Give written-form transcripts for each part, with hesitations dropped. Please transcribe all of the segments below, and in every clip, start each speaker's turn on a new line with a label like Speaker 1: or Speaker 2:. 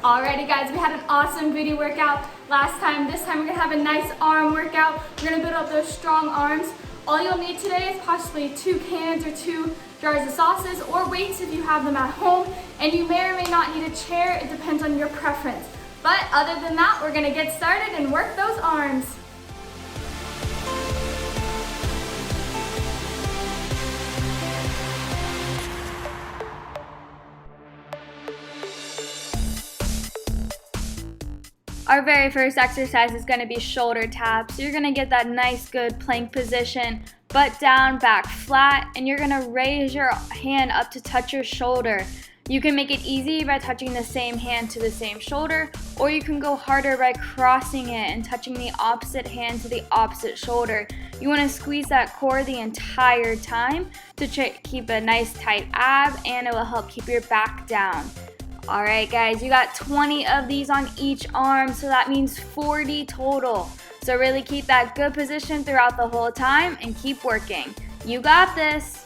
Speaker 1: Alrighty guys, we had an awesome booty workout last time. This time we're gonna have a nice arm workout. We're gonna build up those strong arms. All you'll need today is possibly 2 cans or 2 jars of sauces or weights if you have them at home. And you may or may not need a chair, it depends on your preference. But other than that, we're gonna get started and work those arms. Our very first exercise is going to be shoulder taps. So you're going to get that nice good plank position, butt down, back flat, and you're going to raise your hand up to touch your shoulder. You can make it easy by touching the same hand to the same shoulder, or you can go harder by crossing it and touching the opposite hand to the opposite shoulder. You want to squeeze that core the entire time to keep a nice tight ab, and it will help keep your back down. Alright guys, you got 20 of these on each arm, so that means 40 total. So really keep that good position throughout the whole time and keep working. You got this!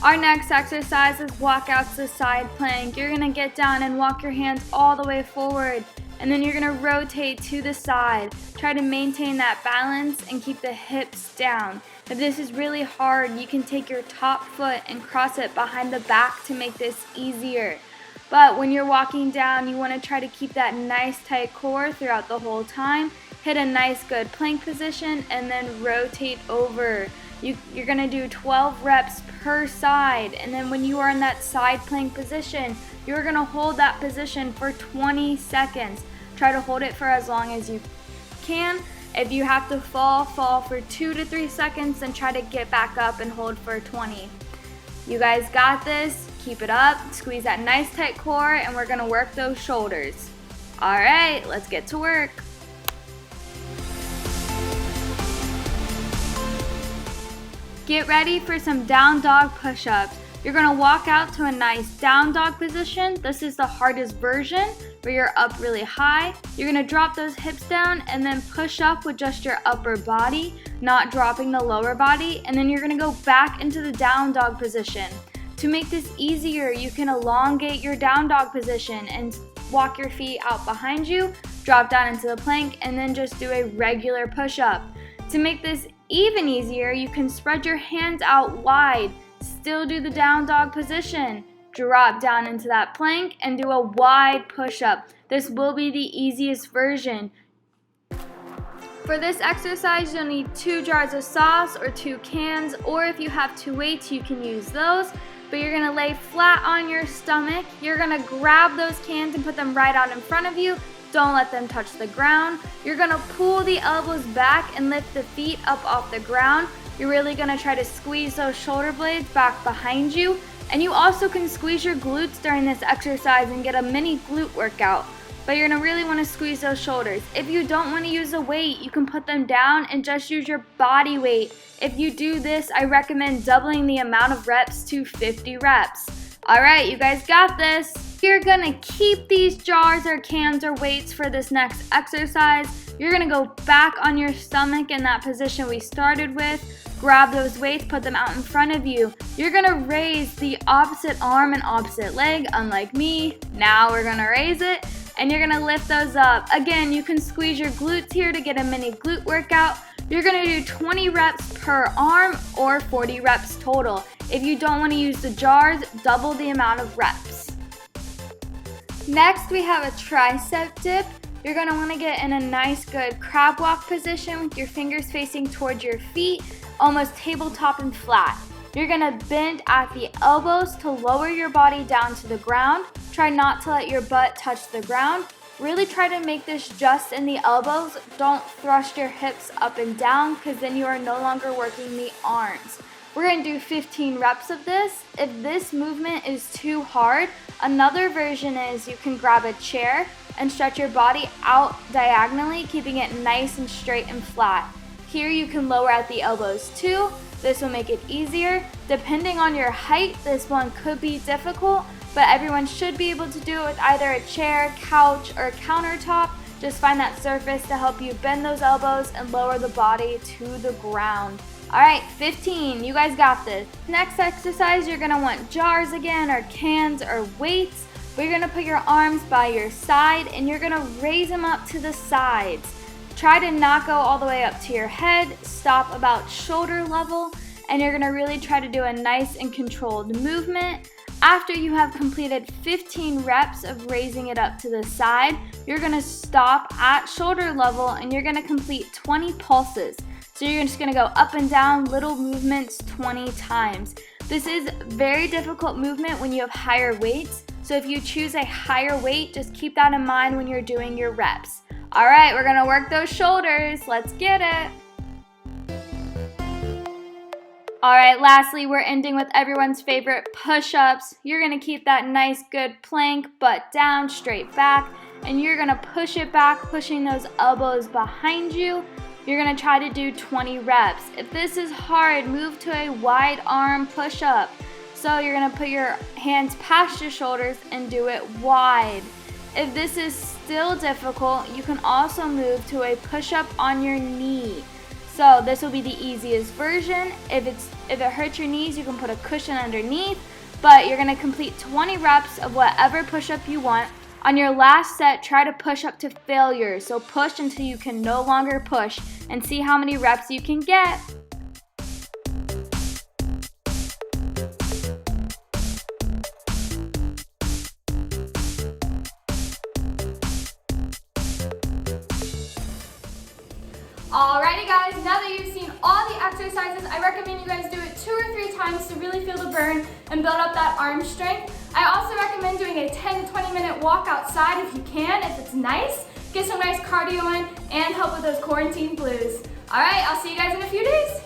Speaker 1: Our next exercise is walkouts to side plank. You're going to get down and walk your hands all the way forward, and then you're going to rotate to the side. Try to maintain that balance and keep the hips down. If this is really hard, you can take your top foot and cross it behind the back to make this easier. But when you're walking down, you want to try to keep that nice tight core throughout the whole time. Hit a nice good plank position and then rotate over. You're going to do 12 reps per side, and then when you are in that side plank position, you're going to hold that position for 20 seconds. Try to hold it for as long as you can. If you have to fall for 2 to 3 seconds, and try to get back up and hold for 20. You guys got this. Keep it up. Squeeze that nice tight core, and we're going to work those shoulders. Alright, let's get to work. Get ready for some down dog push-ups. You're going to walk out to a nice down dog position. This is the hardest version, where you're up really high. You're going to drop those hips down and then push up with just your upper body, not dropping the lower body, and then you're going to go back into the down dog position. To make this easier, you can elongate your down dog position and walk your feet out behind you, drop down into the plank, and then just do a regular push-up. To make this even easier, you can spread your hands out wide, still do the down dog position, drop down into that plank, and do a wide push-up. This will be the easiest version. For this exercise, you'll need 2 jars of sauce or 2 cans, or if you have 2 weights, you can use those. But you're going to lay flat on your stomach. You're going to grab those cans and put them right out in front of you. Don't let them touch the ground. You're going to pull the elbows back and lift the feet up off the ground. You're really going to try to squeeze those shoulder blades back behind you. And you also can squeeze your glutes during this exercise and get a mini glute workout. But you're going to really want to squeeze those shoulders. If you don't want to use a weight, you can put them down and just use your body weight. If you do this, I recommend doubling the amount of reps to 50 reps. Alright, you guys got this. You're going to keep these jars or cans or weights for this next exercise. You're going to go back on your stomach in that position we started with. Grab those weights, put them out in front of you. You're going to raise the opposite arm and opposite leg, unlike me. Now we're going to raise it, and you're going to lift those up. Again, you can squeeze your glutes here to get a mini glute workout. You're going to do 20 reps per arm or 40 reps total. If you don't want to use the jars, double the amount of reps. Next, we have a tricep dip. You're going to want to get in a nice good crab walk position with your fingers facing towards your feet, almost tabletop and flat. You're going to bend at the elbows to lower your body down to the ground. Try not to let your butt touch the ground. Really try to make this just in the elbows. Don't thrust your hips up and down, because then you are no longer working the arms. We're going to do 15 reps of this. If this movement is too hard, another version is you can grab a chair and stretch your body out diagonally, keeping it nice and straight and flat. Here you can lower at the elbows too. This will make it easier. Depending on your height, this one could be difficult, but everyone should be able to do it with either a chair, couch, or countertop. Just find that surface to help you bend those elbows and lower the body to the ground. All right, 15, you guys got this. Next exercise, you're gonna want jars again, or cans, or weights. But you're gonna put your arms by your side and you're gonna raise them up to the sides. Try to not go all the way up to your head, stop about shoulder level, and you're gonna really try to do a nice and controlled movement. After you have completed 15 reps of raising it up to the side, you're gonna stop at shoulder level and you're gonna complete 20 pulses. So you're just gonna go up and down, little movements 20 times. This is very difficult movement when you have higher weights. So if you choose a higher weight, just keep that in mind when you're doing your reps. All right, we're gonna work those shoulders. Let's get it. All right, lastly, we're ending with everyone's favorite push-ups. You're gonna keep that nice, good plank, butt down, straight back, and you're gonna push it back, pushing those elbows behind you. You're gonna try to do 20 reps. If this is hard, move to a wide arm push-up. So you're gonna put your hands past your shoulders and do it wide. If this is still difficult, you can also move to a push-up on your knee. So this will be the easiest version. If it hurts your knees, you can put a cushion underneath, but you're gonna complete 20 reps of whatever push-up you want. On your last set, try to push up to failure. So push until you can no longer push and see how many reps you can get. Alrighty guys, now that you've seen all the exercises, I recommend you guys do it 2 or 3 times to really feel the burn and build up that arm strength. I also recommend doing a 10 to 20 minute walk outside if you can, if it's nice. Get some nice cardio in and help with those quarantine blues. Alright, I'll see you guys in a few days.